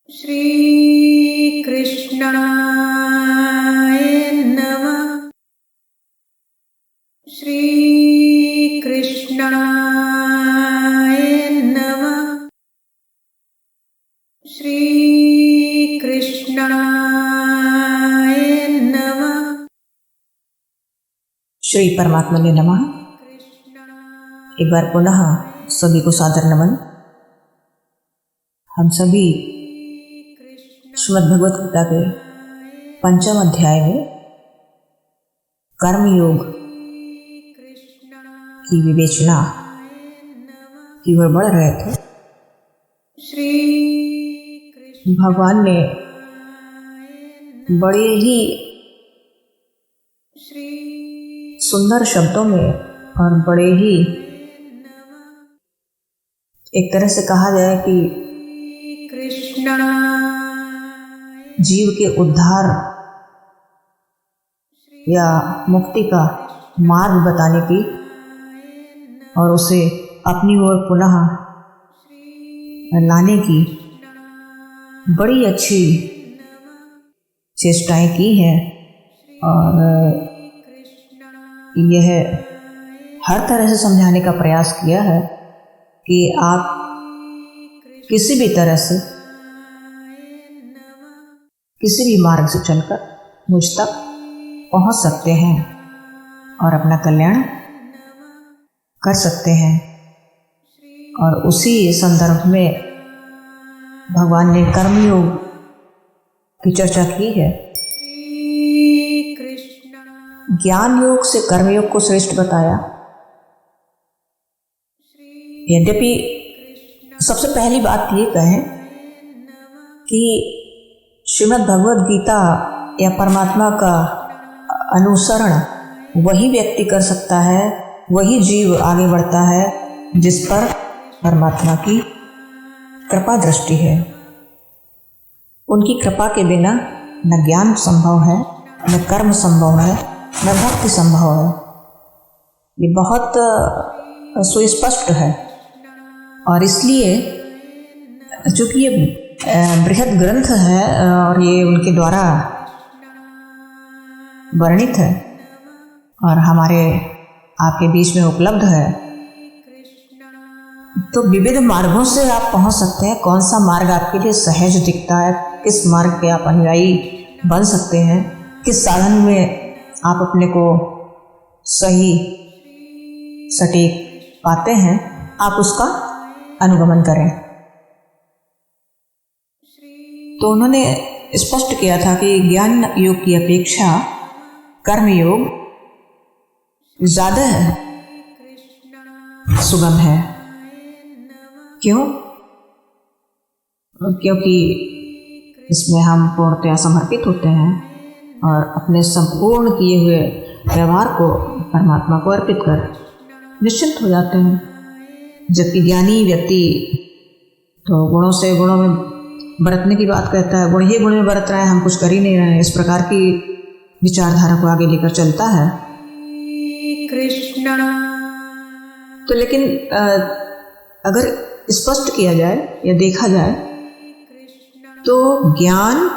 श्री कृष्णाय नमः। श्री कृष्णाय नमः। श्री कृष्णाय नमः। श्री परमात्मा ने नमः। एक बार पुनः सभी को सादर नमन। हम सभी श्रीमद् भगवत गीता के 5वें अध्याय में कर्म योग की विवेचना की ओर बढ़ रहे थे। भगवान ने बड़े ही सुंदर शब्दों में और बड़े ही एक तरह से कहा जाए कि जीव के उद्धार या मुक्ति का मार्ग बताने की और उसे अपनी ओर पुनः लाने की बड़ी अच्छी चेष्टाएं की हैं और यह हर तरह से समझाने का प्रयास किया है कि आप किसी भी तरह से किसी भी मार्ग से चलकर मुझ तक पहुंच सकते हैं और अपना कल्याण कर सकते हैं। और उसी संदर्भ में भगवान ने कर्मयोग की चर्चा की है। ज्ञान योग से कर्मयोग को श्रेष्ठ बताया। यद्यपि सबसे पहली बात ये कहें कि श्रीमद् भगवद गीता या परमात्मा का अनुसरण वही व्यक्ति कर सकता है, वही जीव आगे बढ़ता है जिस पर परमात्मा की कृपा दृष्टि है। उनकी कृपा के बिना न ज्ञान संभव है, न कर्म संभव है, न भक्ति संभव है। ये बहुत सुस्पष्ट है और इसलिए चूँकि ये बृहद ग्रंथ है और ये उनके द्वारा वर्णित है और हमारे आपके बीच में उपलब्ध है, तो विविध मार्गों से आप पहुंच सकते हैं। कौन सा मार्ग आपके लिए सहज दिखता है, किस मार्ग के आप अनुयायी बन सकते हैं, किस साधन में आप अपने को सही सटीक पाते हैं, आप उसका अनुगमन करें। तो उन्होंने स्पष्ट किया था कि ज्ञान योग की अपेक्षा कर्म योग ज़्यादा सुगम है। क्यों? क्योंकि इसमें हम पूर्णतया समर्पित होते हैं और अपने संपूर्ण किए हुए व्यवहार को परमात्मा को अर्पित कर निश्चिंत हो जाते हैं। जबकि ज्ञानी व्यक्ति तो गुणों से गुणों में बरतने की बात कहता है, गुण ही गुण में बरत रहा है, हम कुछ कर ही नहीं रहे हैं, इस प्रकार की विचारधारा को आगे लेकर चलता है। कृष्णा तो लेकिन अगर स्पष्ट किया जाए या देखा जाए तो ज्ञान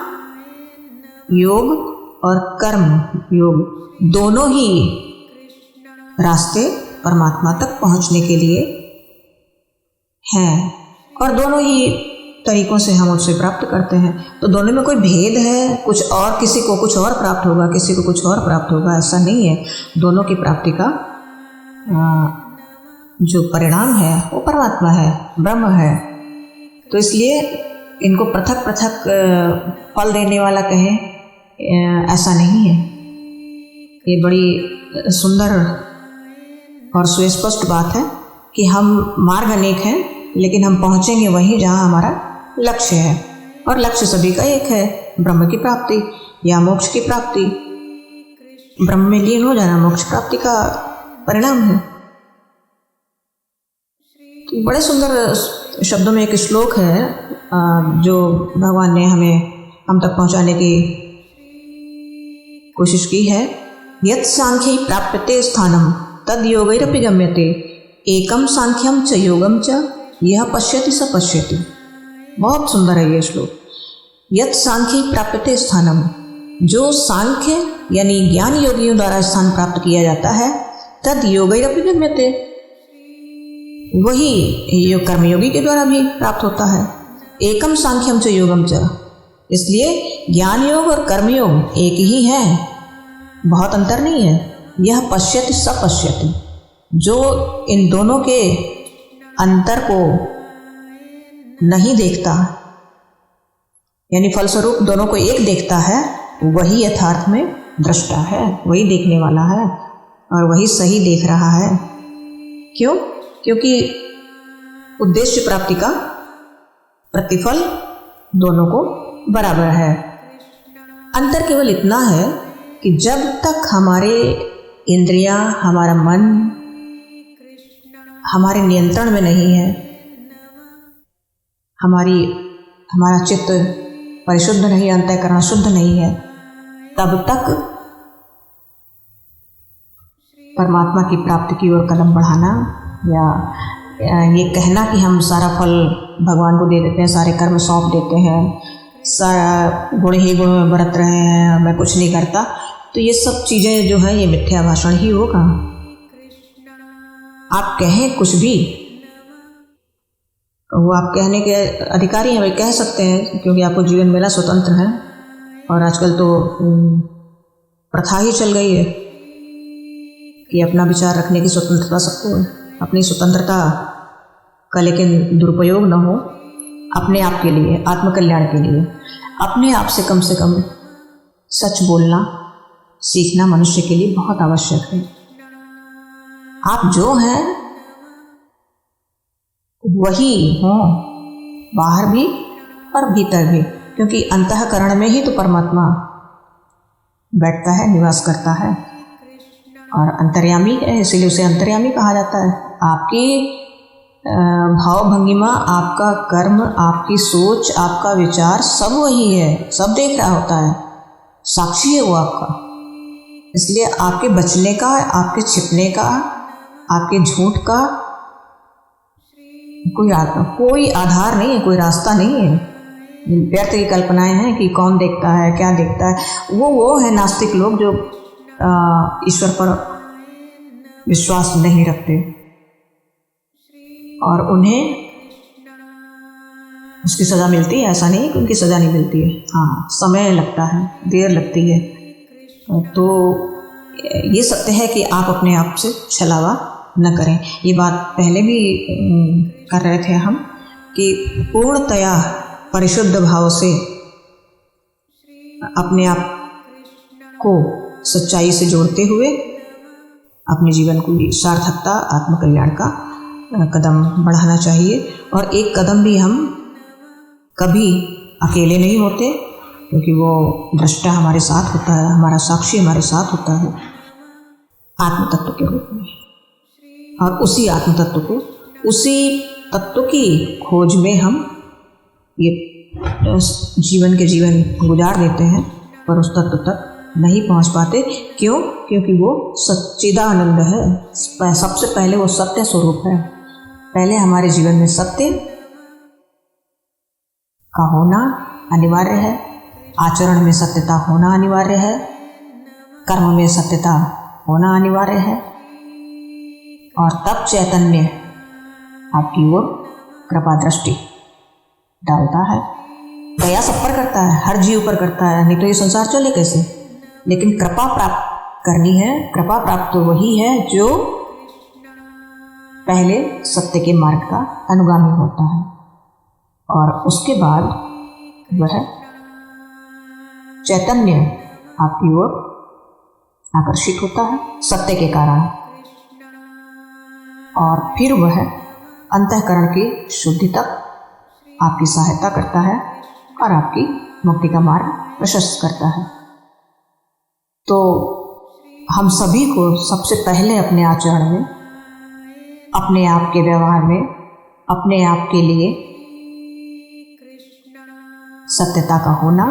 योग और कर्म योग दोनों ही रास्ते परमात्मा तक पहुंचने के लिए हैं और दोनों ही तरीकों से हम उससे प्राप्त करते हैं। तो दोनों में कोई भेद है, कुछ और किसी को कुछ और प्राप्त होगा, किसी को कुछ और प्राप्त होगा, ऐसा नहीं है। दोनों की प्राप्ति का जो परिणाम है वो परमात्मा है, ब्रह्म है। तो इसलिए इनको पृथक पृथक फल देने वाला कहें, ऐसा नहीं है। ये बड़ी सुंदर और सुस्पष्ट बात है कि हम मार्ग अनेक हैं लेकिन हम पहुँचेंगे वहीं जहाँ हमारा लक्ष्य है और लक्ष्य सभी का एक है, ब्रह्म की प्राप्ति या मोक्ष की प्राप्ति। ब्रह्म में लीन हो जाना मोक्ष प्राप्ति का परिणाम है। तो बड़े सुंदर शब्दों में एक श्लोक है जो भगवान ने हम तक पहुंचाने की कोशिश की है। यत् सांख्यै प्राप्यते स्थानम तद योगैरपि गम्यते एकम सांख्यम च योगम च यह पश्यति स पश्यति। बहुत सुंदर है ये श्लोक। यत् सांख्य प्राप्यते स्थानम, जो सांख्य यानी ज्ञान योगियों द्वारा स्थान प्राप्त किया जाता है, तद योगैरपि गम्यते, वही योग कर्मयोगी के द्वारा भी प्राप्त होता है। एकम सांख्यम च योगम च, इसलिए ज्ञान योग और कर्मयोग एक ही है, बहुत अंतर नहीं है। यह पश्यति स पश्यति, जो इन दोनों के अंतर को नहीं देखता, यानी फलस्वरूप दोनों को एक देखता है, वही यथार्थ में दृष्टा है, वही देखने वाला है और वही सही देख रहा है। क्यों? क्योंकि उद्देश्य प्राप्ति का प्रतिफल दोनों को बराबर है। अंतर केवल इतना है कि जब तक हमारे इंद्रियां, हमारा मन हमारे नियंत्रण में नहीं है, हमारा चित्त परिशुद्ध नहीं, अंतःकरण शुद्ध नहीं है, तब तक परमात्मा की प्राप्ति की ओर कदम बढ़ाना या ये कहना कि हम सारा फल भगवान को दे देते हैं, सारे कर्म सौंप देते हैं, सारा गुण ही गुण में बरत रहे हैं, मैं कुछ नहीं करता, तो ये सब चीज़ें जो है ये मिथ्या भाषण ही होगा। आप कहें कुछ भी, वो आप कहने के अधिकारी हैं, वे कह सकते हैं, क्योंकि आपको जीवन मिला, स्वतंत्र है। और आजकल तो प्रथा ही चल गई है कि अपना विचार रखने की स्वतंत्रता सबको है। अपनी स्वतंत्रता का लेकिन दुरुपयोग न हो, अपने आप के लिए, आत्मकल्याण के लिए अपने आप से कम सच बोलना सीखना मनुष्य के लिए बहुत आवश्यक है। आप जो हैं वही हो, बाहर भी और भीतर भी, क्योंकि अंतःकरण में ही तो परमात्मा बैठता है, निवास करता है और अंतर्यामी है, इसीलिए उसे अंतर्यामी कहा जाता है। आपकी भाव भंगिमा, आपका कर्म, आपकी सोच, आपका विचार सब वही है, सब देख रहा होता है, साक्षी है वो आपका। इसलिए आपके बचने का, आपके छिपने का, आपके झूठ का कोई आधार नहीं है, कोई रास्ता नहीं है। व्यर्थ की कल्पनाएं हैं कि कौन देखता है, क्या देखता है, वो है नास्तिक लोग जो ईश्वर पर विश्वास नहीं रखते और उन्हें उसकी सज़ा मिलती है। ऐसा नहीं कि उनकी सज़ा नहीं मिलती है, हाँ समय लगता है, देर लगती है। तो ये सत्य है कि आप अपने आप से छलावा न करें। ये बात पहले भी कर रहे थे हम कि पूर्णतया परिशुद्ध भाव से अपने आप को सच्चाई से जोड़ते हुए अपने जीवन की सार्थकता, आत्मकल्याण का कदम बढ़ाना चाहिए। और एक कदम भी हम कभी अकेले नहीं होते, क्योंकि वो दृष्टा हमारे साथ होता है, हमारा साक्षी हमारे साथ होता है आत्म तत्व के रूप में। और उसी आत्म तत्व को, उसी तत्व की खोज में हम ये जीवन के जीवन गुजार देते हैं, पर उस तत्व तक नहीं पहुंच पाते। क्यों? क्योंकि वो सच्चिदानंद है। सबसे पहले वो सत्य स्वरूप है। पहले हमारे जीवन में सत्य का होना अनिवार्य है, आचरण में सत्यता होना अनिवार्य है, कर्म में सत्यता होना अनिवार्य है, और तब चैतन्य आपकी ओर कृपा दृष्टि डालता है। दया सब पर करता है, हर जीव पर करता है, नहीं तो ये संसार चले कैसे। लेकिन कृपा प्राप्त करनी है। कृपा प्राप्त तो वही है जो पहले सत्य के मार्ग का अनुगामी होता है और उसके बाद वह चैतन्य आपकी ओर आकर्षित होता है सत्य के कारण, और फिर वह अंतःकरण की शुद्धि तक आपकी सहायता करता है और आपकी मुक्ति का मार्ग प्रशस्त करता है। तो हम सभी को सबसे पहले अपने आचरण में, अपने आप के व्यवहार में, अपने आप के लिए सत्यता का होना,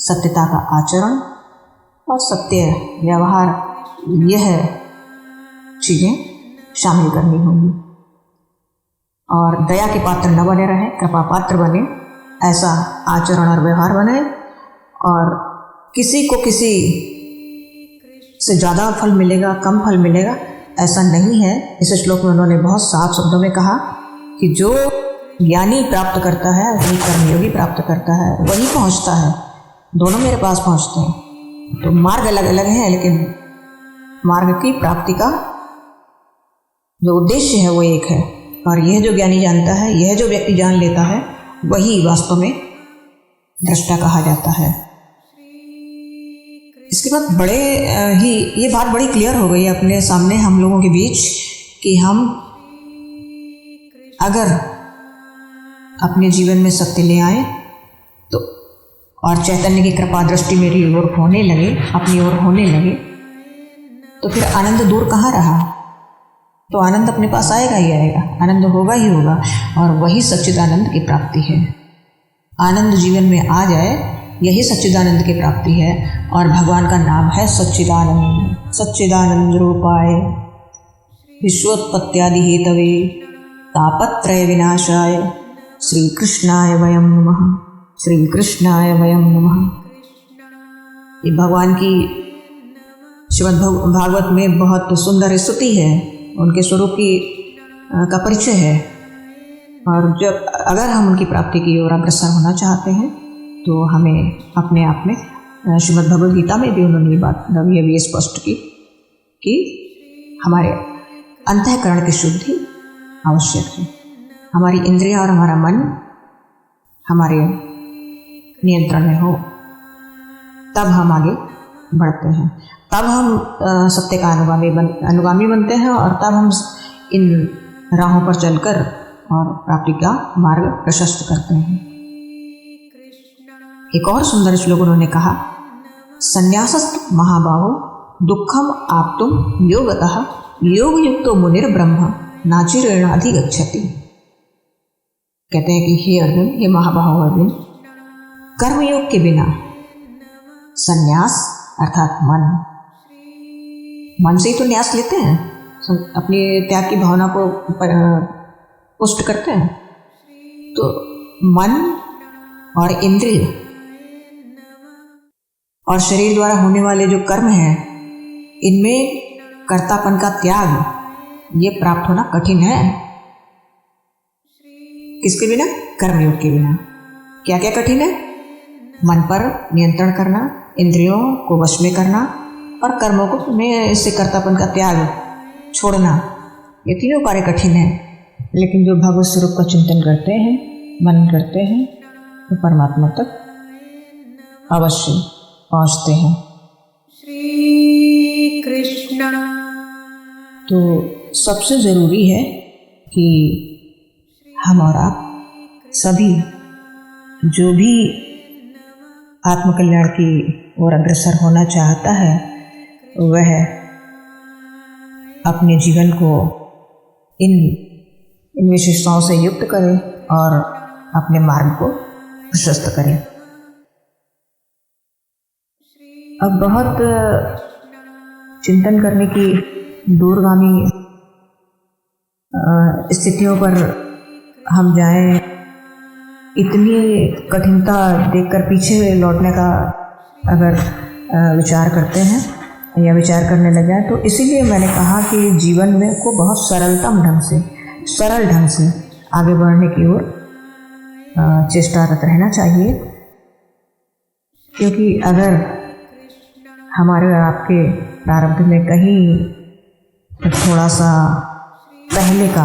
सत्यता का आचरण और सत्य व्यवहार, यह चीज़ें शामिल करनी होंगी। और दया के पात्र न बने रहें, कृपा पात्र बने, ऐसा आचरण और व्यवहार बने, और किसी को किसी से ज़्यादा फल मिलेगा, कम फल मिलेगा, ऐसा नहीं है। इस श्लोक में उन्होंने बहुत साफ शब्दों में कहा कि जो ज्ञानी प्राप्त करता है, वही कर्मयोगी प्राप्त करता है, वही पहुंचता है। दोनों मेरे पास पहुंचते हैं। तो मार्ग अलग अलग हैं, लेकिन मार्ग की प्राप्ति का जो उद्देश्य है वो एक है। और यह जो ज्ञानी जानता है, यह जो व्यक्ति जान लेता है, वही वास्तव में दृष्टा कहा जाता है। इसके बाद ये बात बड़ी क्लियर हो गई अपने सामने हम लोगों के बीच कि हम अगर अपने जीवन में सत्य ले आए तो, और चैतन्य की कृपा दृष्टि मेरी ओर होने लगे, अपनी ओर होने लगे, तो फिर आनंद दूर कहाँ रहा। तो आनंद अपने पास आएगा ही आएगा, आनंद होगा ही होगा, और वही सच्चिदानंद की प्राप्ति है। आनंद जीवन में आ जाए, यही सच्चिदानंद की प्राप्ति है। और भगवान का नाम है सच्चिदानंद। सच्चिदानंद रूपाय विश्वोत्पत्त्यादि हेतवे तापत्रय विनाशाय श्री कृष्णाय वयं नमः। श्री कृष्णाय वयं नमः। ये भगवान की श्रीमद् भागवत में बहुत सुंदर स्तुति है, उनके स्वरूप की का परिचय है। और जब अगर हम उनकी प्राप्ति की ओर अग्रसर होना चाहते हैं तो हमें अपने आप में, श्रीमद् भगवद गीता में भी उन्होंने ये बात भी स्पष्ट की कि हमारे अंतःकरण की शुद्धि आवश्यक है। हमारी इंद्रियां और हमारा मन हमारे नियंत्रण में हो, तब हम आगे बढ़ते हैं, तब हम सत्य का अनुगामी बनते हैं, और तब हम इन राहों पर चलकर और प्राप्ति का मार्ग प्रशस्त करते हैं। एक और सुंदर श्लोक उन्होंने कहा, संन्यासस्तु महाबाहो दुखम आप्तुम योगतः योग युक्तो मुनिर्ब्रह्म नाचिरेण अधिगच्छति। कहते हैं कि हे अर्जुन, हे महाबाहो अर्जुन, कर्मयोग के बिना संन्यास अर्थात मन से ही तो न्यास लेते हैं, अपनी त्याग की भावना को पुष्ट करते हैं। तो मन और इंद्रिय और शरीर द्वारा होने वाले जो कर्म हैं, इनमें कर्तापन का त्याग ये प्राप्त होना कठिन है। किसके बिना? कर्मयोग के बिना। क्या क्या कठिन है? मन पर नियंत्रण करना, इंद्रियों को वश में करना, और कर्मों को में इससे कर्तापन का त्याग छोड़ना, ये तीनों कार्य कठिन है। लेकिन जो भगवत स्वरूप का चिंतन करते हैं, मनन करते हैं, वो परमात्मा तक अवश्य पहुँचते हैं। श्री कृष्ण। तो सबसे ज़रूरी है कि हम और आप सभी, जो भी आत्मकल्याण की ओर अग्रसर होना चाहता है, वह अपने जीवन को इन विशेषताओं से युक्त करे और अपने मार्ग को प्रशस्त करे। अब बहुत चिंतन करने की दूरगामी स्थितियों पर हम जाएं, इतनी कठिनता देखकर पीछे लौटने का अगर विचार करते हैं या विचार करने लग जाए, तो इसीलिए मैंने कहा कि जीवन में को बहुत सरल ढंग से आगे बढ़ने की ओर चेष्टारत रहना चाहिए। क्योंकि अगर हमारे और आपके प्रारब्ध में कहीं थोड़ा सा पहले का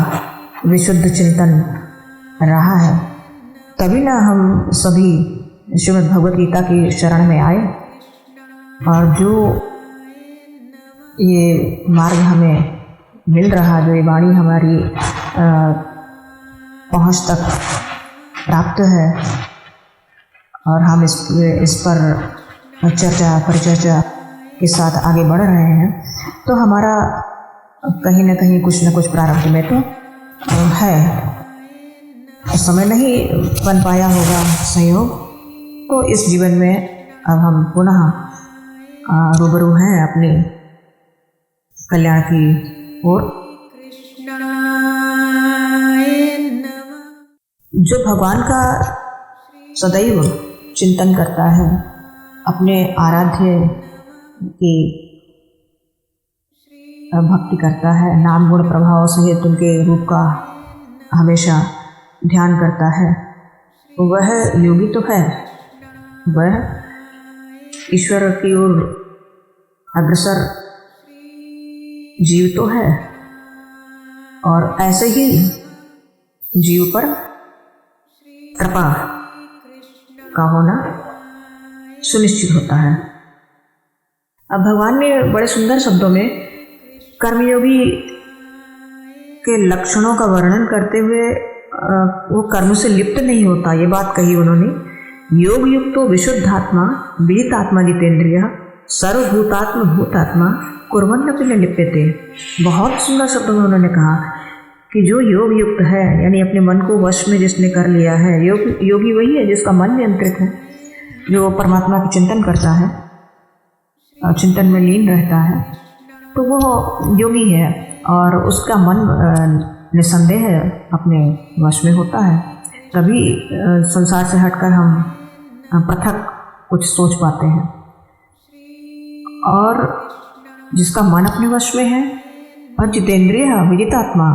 विशुद्ध चिंतन रहा है, तभी ना हम सभी श्रीमद् भगवद गीता की शरण में आए, और जो ये मार्ग हमें मिल रहा, जो ये वाणी हमारी पहुँच तक प्राप्त है, और हम इस पर परिचर्चा के साथ आगे बढ़ रहे हैं, तो हमारा कहीं ना कहीं कुछ न कुछ प्रारब्ध में तो है। उस समय नहीं बन पाया होगा संयोग, तो इस जीवन में अब हम पुनः रूबरू हैं अपने कल्याण की ओर। जो भगवान का सदैव चिंतन करता है, अपने आराध्य की भक्ति करता है, नाम गुण प्रभाव सहित उनके रूप का हमेशा ध्यान करता है, वह योगी तो है, वह ईश्वर की ओर अग्रसर जीव तो है। और ऐसे ही जीव पर कृपा का होना सुनिश्चित होता है। अब भगवान ने बड़े सुंदर शब्दों में कर्मयोगी के लक्षणों का वर्णन करते हुए वो कर्म से लिप्त नहीं होता, ये बात कही उन्होंने। योग युक्तो विशुद्धात्मा विदितात्मा जितेंद्रिय सर्वभूतात्म भूतात्मा कुर्वन्नपि न लिप्यते। बहुत सुंदर शब्दों में उन्होंने कहा कि जो योग युक्त है, यानी अपने मन को वश में जिसने कर लिया है, योगी वही है जिसका मन नियंत्रित है, जो परमात्मा की चिंतन करता है, चिंतन में लीन रहता है, तो वो योगी है और उसका मन निसंदेह अपने वश में होता है। तभी संसार से हटकर हम पृथक कुछ सोच पाते हैं। और जिसका मन अपने वश में है, और जितेंद्रिय विदितात्मा,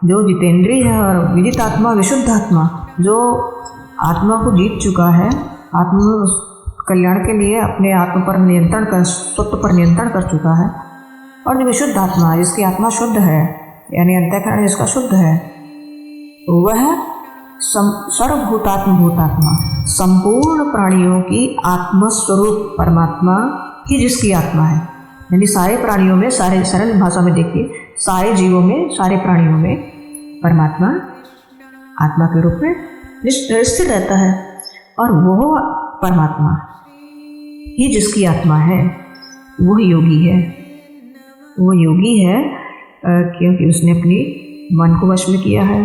जो जितेंद्रिय है और विदितात्मा विशुद्धात्मा, जो आत्मा को जीत चुका है, आत्म कल्याण के लिए अपने आत्मा पर नियंत्रण कर, स्वत्व पर नियंत्रण कर चुका है, और जो विशुद्ध आत्मा, जिसकी आत्मा शुद्ध है, यानी अंतःकरण जिसका शुद्ध है, वह सर्वभूतात्म भूतात्मा, संपूर्ण प्राणियों की आत्मस्वरूप परमात्मा ही जिसकी आत्मा है। यानी सारे प्राणियों में, सारे सरल भाषा में देखिए, सारे जीवों में, सारे प्राणियों में परमात्मा आत्मा के रूप में स्थिर रहता है, और वो परमात्मा ही जिसकी आत्मा है, वो योगी है। वो योगी है क्योंकि उसने अपनी मन को वश में किया है,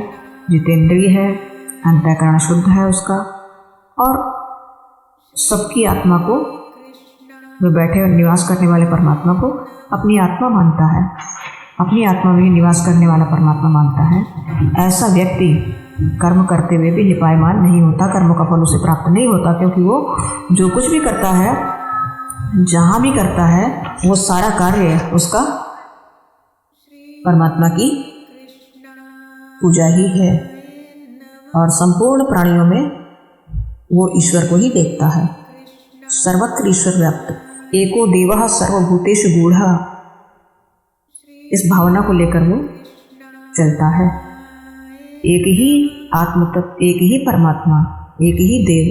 जितेंद्रिय है, अंतःकरण शुद्ध है उसका, और सबकी आत्मा को, जो बैठे और निवास करने वाले परमात्मा को अपनी आत्मा मानता है, अपनी आत्मा में निवास करने वाला परमात्मा मानता है। ऐसा व्यक्ति कर्म करते हुए भी लिपायमान नहीं होता, कर्मों का फल उसे प्राप्त नहीं होता, क्योंकि वो जो कुछ भी करता है, जहाँ भी करता है, वो सारा कार्य उसका परमात्मा की पूजा ही है। और संपूर्ण प्राणियों में वो ईश्वर को ही देखता है। सर्वत्र ईश्वर व्याप्त, एको देवः सर्वभूतेषु गूढ़ः, इस भावना को लेकर वो चलता है। एक ही आत्म तत्व, एक ही परमात्मा, एक ही देव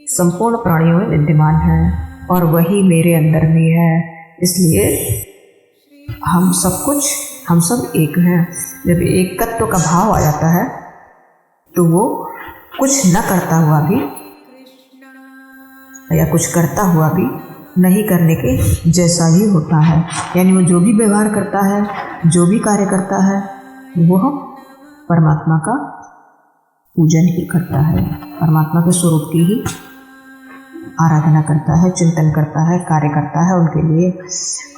संपूर्ण प्राणियों में विद्यमान है, और वही मेरे अंदर भी है। इसलिए हम सब एक हैं। जब एकत्व का भाव आ जाता है, तो वो कुछ न करता हुआ भी या कुछ करता हुआ भी नहीं करने के जैसा ही होता है। यानी वो जो भी व्यवहार करता है, जो भी कार्य करता है, वह परमात्मा का पूजन ही करता है, परमात्मा के स्वरूप की ही आराधना करता है, चिंतन करता है, कार्य करता है उनके लिए,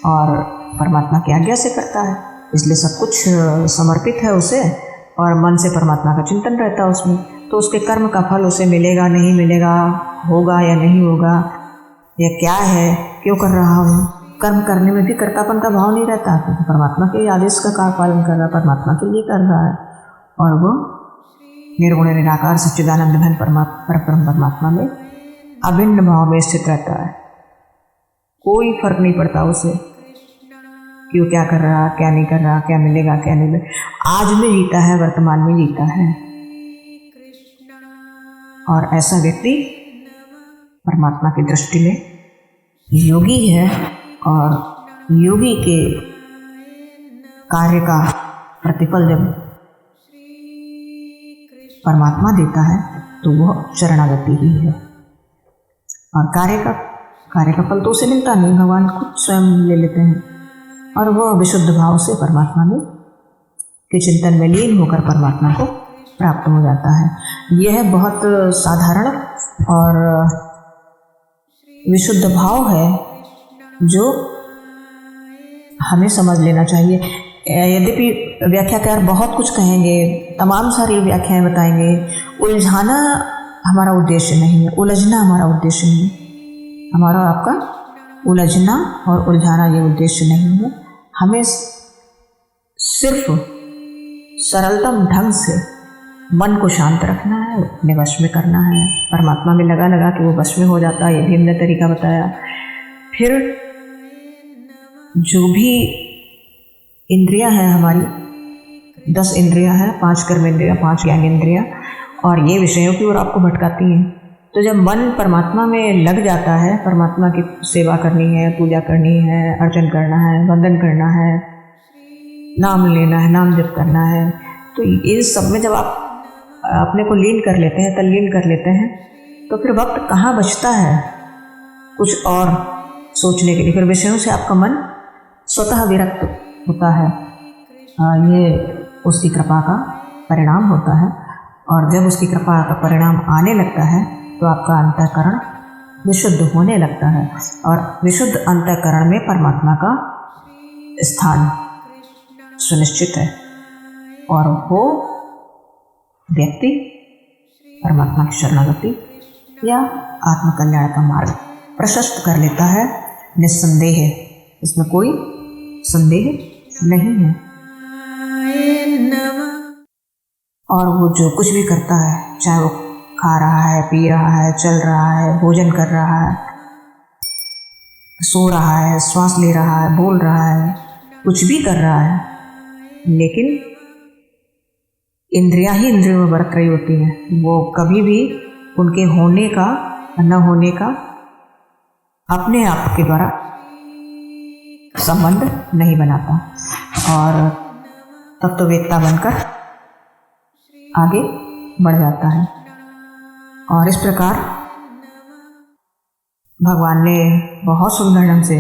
और परमात्मा की आज्ञा से करता है। इसलिए सब कुछ समर्पित है उसे, और मन से परमात्मा का चिंतन रहता है उसमें। तो उसके कर्म का फल उसे मिलेगा, नहीं मिलेगा, होगा या नहीं होगा, या क्या है, क्यों कर रहा हूँ, कर्म करने में भी कर्तापन का भाव नहीं रहता, क्योंकि परमात्मा के आदेश का पालन कर रहा है, परमात्मा के लिए कर रहा है, और वो निर्गुण निराकार सच्चिदानंद घन परब्रह्म परमात्मा में अभिन्न भाव में स्थित रहता है। कोई फर्क नहीं पड़ता उसे क्यों क्या कर रहा, क्या नहीं कर रहा, क्या मिलेगा, क्या नहीं मिलेगा। आज में जीता है, वर्तमान में जीता है। और ऐसा व्यक्ति परमात्मा की दृष्टि में योगी है, और योगी के कार्य का प्रतिफल जब परमात्मा देता है, तो वह शरणागति ही है। और कार्य का फल तो उसे मिलता नहीं, भगवान खुद स्वयं ले लेते हैं, और वह विशुद्ध भाव से परमात्मा में के चिंतन में लीन होकर परमात्मा को प्राप्त हो जाता है। यह बहुत साधारण और विशुद्ध भाव है, जो हमें समझ लेना चाहिए। यद्यपि व्याख्याकार बहुत कुछ कहेंगे, तमाम सारी व्याख्याएं बताएंगे, उलझाना हमारा उद्देश्य नहीं है, उलझना हमारा उद्देश्य नहीं है। हमारा आपका उलझना और उलझाना ये उद्देश्य नहीं है। हमें सिर्फ सरलतम ढंग से मन को शांत रखना है, अपने वश में करना है। परमात्मा में लगा लगा कि वो वश में हो जाता है, ये भी हमने तरीका बताया। फिर जो भी इंद्रियां हैं हमारी, 10 इंद्रियां हैं, 5 कर्मेंद्रियां, 5 ज्ञानेंद्रियां, और ये विषयों की ओर आपको भटकाती हैं। तो जब मन परमात्मा में लग जाता है, परमात्मा की सेवा करनी है, पूजा करनी है, अर्चन करना है, वंदन करना है, नाम लेना है, नाम जप करना है, तो इस सब में जब आप अपने को लीन कर लेते हैं, तल्लीन कर लेते हैं, तो फिर वक्त कहाँ बचता है कुछ और सोचने के लिए। फिर विषयों से आपका मन स्वतः विरक्त होता है। ये उसकी कृपा का परिणाम होता है। और जब उसकी कृपा का परिणाम आने लगता है तो आपका अंतःकरण विशुद्ध होने लगता है, और विशुद्ध अंतःकरण में परमात्मा का स्थान सुनिश्चित है, और वो व्यक्ति परमात्मा की शरणागति या आत्मकल्याण का मार्ग प्रशस्त कर लेता है, निस्संदेह है। इसमें कोई संदेह नहीं है। और वो जो कुछ भी करता है, चाहे वो खा रहा है, पी रहा है, चल रहा है, भोजन कर रहा है, सो रहा है, श्वास ले रहा है, बोल रहा है, कुछ भी कर रहा है, लेकिन इंद्रियां ही इंद्रियों में बरत रही होती हैं। वो कभी भी उनके होने का न होने का अपने आप के द्वारा संबंध नहीं बनाता, और तत्ववेत्ता बनकर आगे बढ़ जाता है। और इस प्रकार भगवान ने बहुत सुंदर ढंग से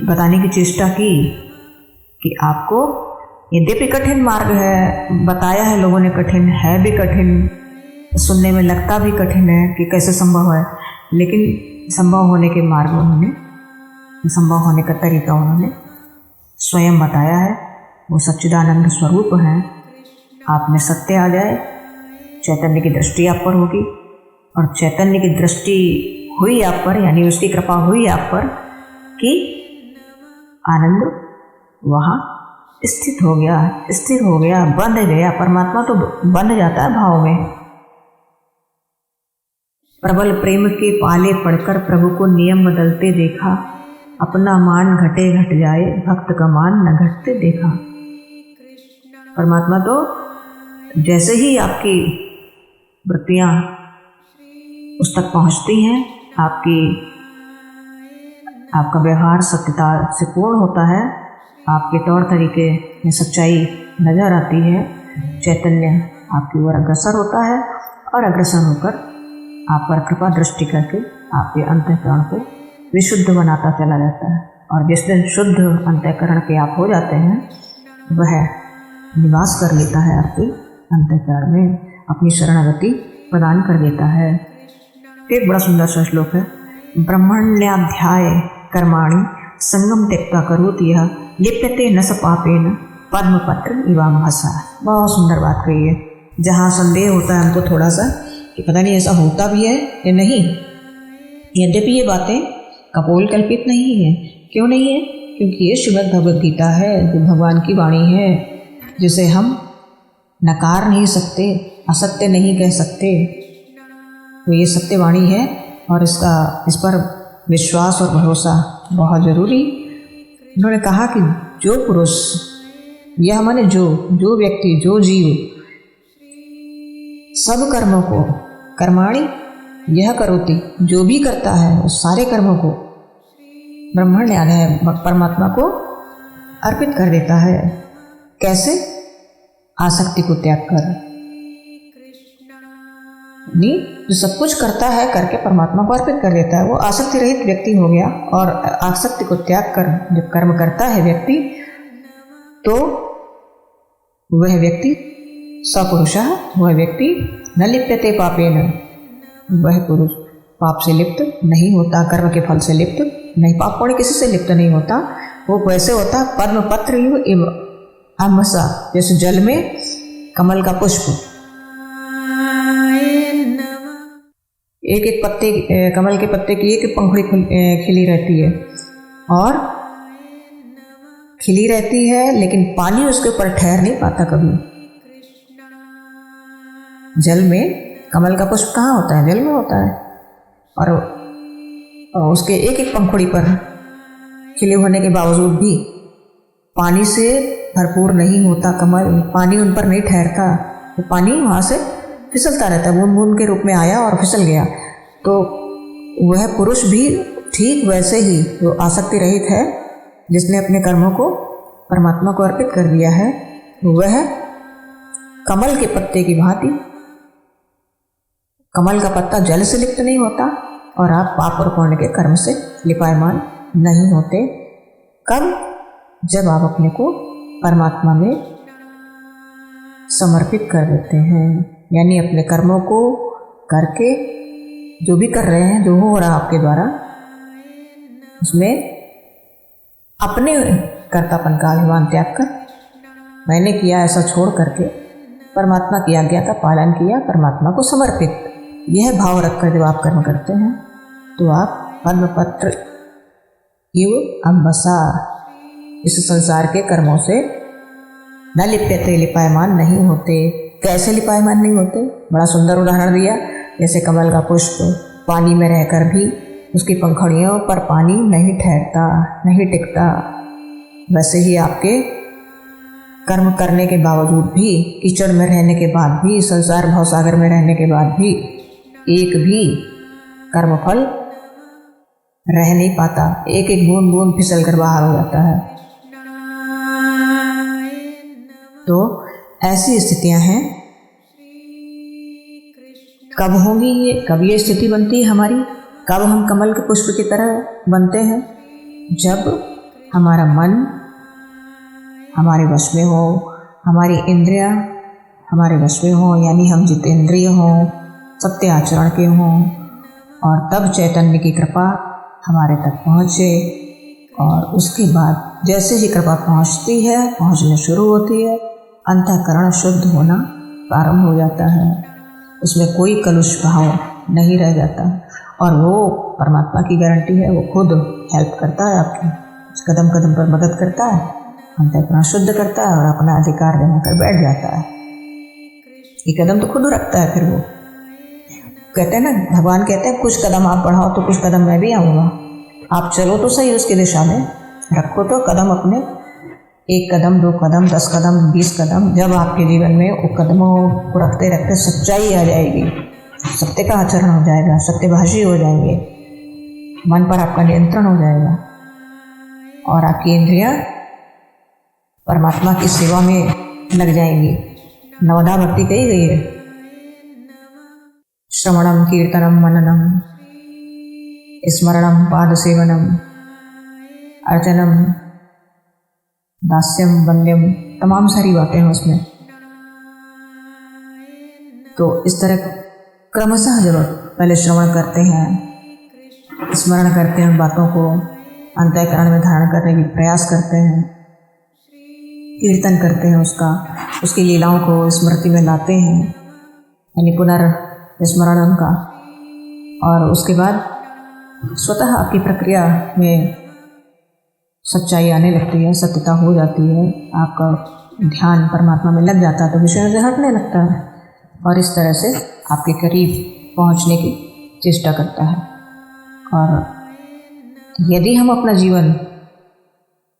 बताने की चेष्टा की कि आपको यद्यपि कठिन मार्ग है, बताया है लोगों ने, कठिन है भी, कठिन सुनने में लगता भी कठिन है कि कैसे संभव है, लेकिन संभव होने के मार्ग उन्होंने, संभव होने का तरीका उन्होंने स्वयं बताया है। वो सच्चिदानंद स्वरूप हैं। आप में सत्य आ जाए, चैतन्य की दृष्टि आप पर होगी, और चैतन्य की दृष्टि हुई आप पर, यानी उसकी कृपा हुई आप पर कि आनंद वहाँ स्थित हो गया, स्थिर हो गया, बंध गया। परमात्मा तो बंध जाता है भाव में। प्रबल प्रेम के पाले पड़कर प्रभु को नियम बदलते देखा, अपना मान घटे घट जाए, भक्त का मान न घटते देखा। परमात्मा तो जैसे ही आपकी वृत्तियाँ उस तक पहुँचती हैं, आपका व्यवहार सत्यता से पूर्ण होता है, आपके तौर तरीके में सच्चाई नजर आती है, चैतन्य आपकी ओर अग्रसर होता है, और अग्रसर होकर आप पर कृपा दृष्टि करके आपके अंतःकरण को विशुद्ध बनाता चला जाता है। और जिस दिन शुद्ध अंतःकरण के आप हो जाते हैं, वह निवास कर लेता है आपके अंतःकरण में, अपनी शरणागति प्रदान कर देता है। एक बड़ा सुंदर सा श्लोक है, ब्रह्मण्याध्याय कर्माणि संगम त्यक्त्वा करोति यः लिप्यते न स पापेन पद्मपत्र इवाम्भसा। बहुत सुंदर बात कही है। जहाँ संदेह होता है हमको थोड़ा सा कि पता नहीं ऐसा होता भी है या नहीं, यद्यपि ये बातें कपोल कल्पित नहीं है। क्यों नहीं है? क्योंकि ये श्रीमद् भगवद गीता है, जो भगवान की वाणी है, जिसे हम नकार नहीं सकते, असत्य नहीं कह सकते। तो ये सत्य वाणी है, और इस पर विश्वास और भरोसा बहुत जरूरी। उन्होंने कहा कि जो पुरुष, यह माने जो व्यक्ति, जो जीव सब कर्मों को, कर्माणि यह करोति, जो भी करता है उस सारे कर्मों को ब्रह्मण्याध्याय परमात्मा को अर्पित कर देता है। कैसे? आसक्ति को त्याग कर। नहीं, जो सब कुछ करता है करके परमात्मा को अर्पित कर देता है, वो आसक्ति रहित व्यक्ति हो गया। और आसक्ति को त्याग कर जब कर्म करता है व्यक्ति, तो वह व्यक्ति सपुरुषः, वह व्यक्ति न लिप्यते पापेन, वह पुरुष पाप से लिप्त नहीं होता, कर्म के फल से लिप्त नहीं, पाप पुण्य किसी से लिप्त नहीं होता। वो वैसे होता पद्म पत्र इव अम्भसा, जैसे जल में कमल का पुष्प। एक एक पत्ते, कमल के पत्ते की एक एक पंखुड़ी खिली रहती है और खिली रहती है, लेकिन पानी उसके ऊपर ठहर नहीं पाता कभी। जल में कमल का पुष्प कहाँ होता है? जल में होता है। और उसके एक एक पंखुड़ी पर खिले होने के बावजूद भी पानी से भरपूर नहीं होता कमल, पानी उन पर नहीं ठहरता। वो पानी वहाँ से फिसलता रहता है, बूंद बूंद के रूप में आया और फिसल गया। तो वह पुरुष भी ठीक वैसे ही जो आसक्ति रहित है, जिसने अपने कर्मों को परमात्मा को अर्पित कर दिया है, वह कमल के पत्ते की भांति, कमल का पत्ता जल से लिप्त नहीं होता और आप पाप और पुण्य के कर्म से लिपायमान नहीं होते। कब? जब आप अपने को परमात्मा में समर्पित कर देते हैं, यानी अपने कर्मों को करके जो भी कर रहे हैं, जो हो रहा आपके द्वारा, उसमें अपने कर्तापन का अभिमान त्याग कर मैंने किया ऐसा छोड़ करके परमात्मा की आज्ञा का पालन किया, परमात्मा को समर्पित, यह भाव रखकर जब आप कर्म करते हैं तो आप पद्मपत्र इव अम्बसा, इस संसार के कर्मों से न लिप्यते, लिपायमान नहीं होते। कैसे लिपायमान नहीं होते? बड़ा सुंदर उदाहरण दिया। जैसे कमल का पुष्प पानी में रहकर भी उसकी पंखुड़ियों पर पानी नहीं ठहरता, नहीं टिकता, वैसे ही आपके कर्म करने के बावजूद भी, कीचड़ में रहने के बाद भी, संसार भवसागर में रहने के बाद भी एक भी कर्मफल रह नहीं पाता। एक एक बूंद बूंद फिसल कर बाहर हो जाता है। तो ऐसी स्थितियां हैं। कब होंगी ये? कब ये स्थिति बनती है हमारी? कब हम कमल के पुष्प की तरह बनते हैं? जब हमारा मन हमारे वश में हो, हमारी इंद्रियां हमारे वश में हो, यानी हम जितेंद्रिय हों, सत्य आचरण के हों, और तब चैतन्य की कृपा हमारे तक पहुँचे। और उसके बाद जैसे ही कृपा पहुँचती है, पहुँचने शुरू होती है, अंतःकरण शुद्ध होना प्रारंभ हो जाता है। उसमें कोई कलुष भाव नहीं रह जाता और वो परमात्मा की गारंटी है, वो खुद हेल्प करता है आपकी, कदम कदम पर मदद करता है, अंतःकरण शुद्ध करता है और अपना अधिकार जमा कर बैठ जाता है। ये कदम तो खुद रखता है। फिर वो कहते हैं ना, भगवान कहते हैं कुछ कदम आप बढ़ाओ तो कुछ कदम मैं भी आऊँगा। आप चलो तो सही उसकी दिशा में, रखो तो कदम अपने, 1 कदम 2 कदम 10 कदम 20 कदम। जब आपके जीवन में वो कदमों को रखते रखते सच्चाई आ जाएगी, सत्य का आचरण हो जाएगा, सत्यभाषी हो जाएंगे, मन पर आपका नियंत्रण हो जाएगा और आपकी इंद्रियां परमात्मा की सेवा में लग जाएंगी। नवधा भक्ति कही गई है, श्रवणम कीर्तनम मननम स्मरणम पाद सेवनम अर्चनम दास्यम वंद्यम, तमाम सारी बातें हैं उसमें। तो इस तरह क्रमशः जब पहले श्रवण करते हैं, स्मरण करते हैं बातों को, अंतःकरण में धारण करने की प्रयास करते हैं, कीर्तन करते हैं उसका, उसकी लीलाओं को स्मृति में लाते हैं, यानी पुनर्स्मरण उनका, और उसके बाद स्वतः आपकी प्रक्रिया में सच्चाई आने लगती है, सत्यता हो जाती है, आपका ध्यान परमात्मा में लग जाता है तो विषयों से हटने लगता है और इस तरह से आपके करीब पहुंचने की चेष्टा करता है। और यदि हम अपना जीवन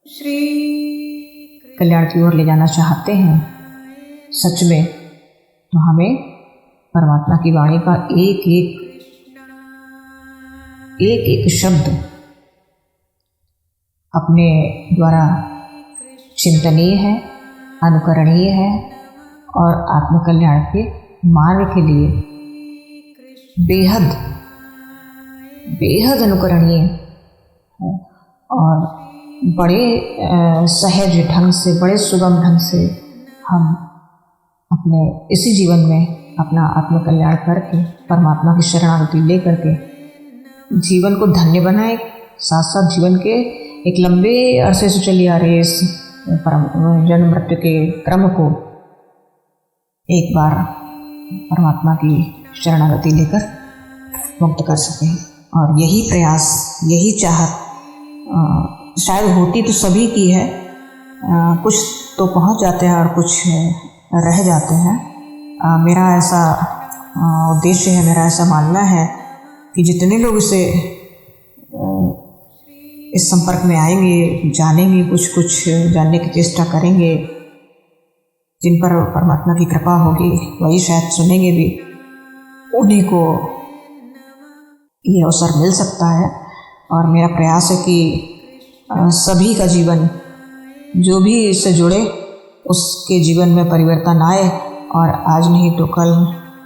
श्री कल्याण की ओर ले जाना चाहते हैं सच में, तो हमें परमात्मा की वाणी का एक एक शब्द अपने द्वारा चिंतनीय है, अनुकरणीय है और आत्मकल्याण के मार्ग के लिए बेहद अनुकरणीय है और बड़े सहज ढंग से, बड़े सुगम ढंग से हम अपने इसी जीवन में अपना आत्मकल्याण करके परमात्मा की शरणागति ले करके जीवन को धन्य बनाए, साथ साथ जीवन के एक लंबे अरसे से चली आ रही इस जन्म मृत्यु के क्रम को एक बार परमात्मा की शरणागति लेकर मुक्त कर सकें। और यही प्रयास, यही चाहत शायद होती तो सभी की है। कुछ तो पहुंच जाते हैं और कुछ रह जाते हैं। मेरा ऐसा उद्देश्य है, मेरा ऐसा मानना है कि जितने लोग इस संपर्क में आएंगे, जानेंगे, कुछ जानने की चेष्टा करेंगे, जिन पर परमात्मा की कृपा होगी वही शायद सुनेंगे भी, उन्हीं को ये अवसर मिल सकता है। और मेरा प्रयास है कि सभी का जीवन, जो भी इससे जुड़े, उसके जीवन में परिवर्तन आए और आज नहीं तो कल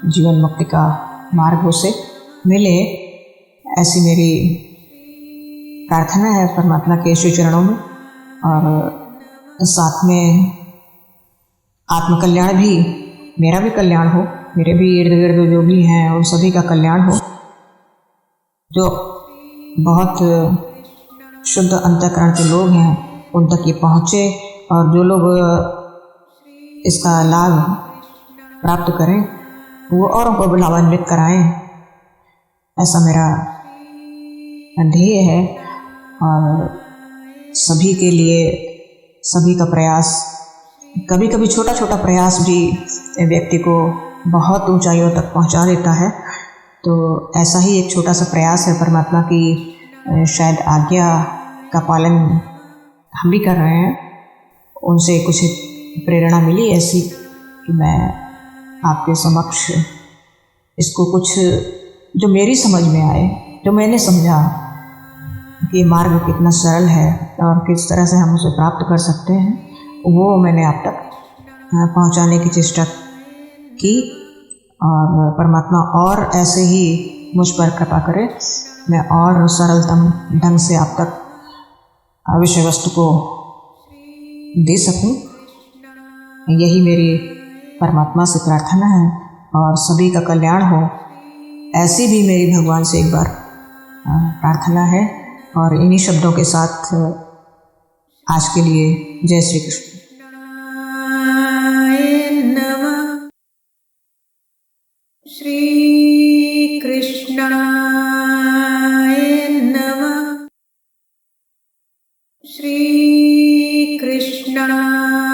जीवन मुक्ति का मार्ग उसे मिले। ऐसी मेरी प्रार्थना है परमात्मा के श्री चरणों में। और साथ में आत्मकल्याण भी, मेरा भी कल्याण हो, मेरे भी इर्द गिर्द जो भी हैं उन सभी का कल्याण हो, जो बहुत शुद्ध अंतःकरण के लोग हैं उन तक ये पहुँचे, और जो लोग इसका लाभ प्राप्त करें वो औरों को लाभान्वित कराएं। ऐसा मेरा ध्येय है। और सभी के लिए सभी का प्रयास, कभी कभी छोटा छोटा प्रयास भी व्यक्ति को बहुत ऊंचाइयों तक पहुंचा देता है। तो ऐसा ही एक छोटा सा प्रयास है, परमात्मा की शायद आज्ञा का पालन हम भी कर रहे हैं। उनसे कुछ प्रेरणा मिली ऐसी कि मैं आपके समक्ष इसको कुछ जो मेरी समझ में आए, जो मैंने समझा कि मार्ग कितना सरल है और किस तरह से हम उसे प्राप्त कर सकते हैं, वो मैंने आप तक पहुंचाने की चेष्टा की। और परमात्मा और ऐसे ही मुझ पर कृपा करे, मैं और सरलतम ढंग से आप तक विषय वस्तु को दे सकूं। यही मेरी परमात्मा से प्रार्थना है और सभी का कल्याण हो, ऐसी भी मेरी भगवान से एक बार प्रार्थना है। और इन्हीं शब्दों के साथ आज के लिए जय श्री कृष्ण। श्री कृष्णाय नमः। श्री कृष्णाय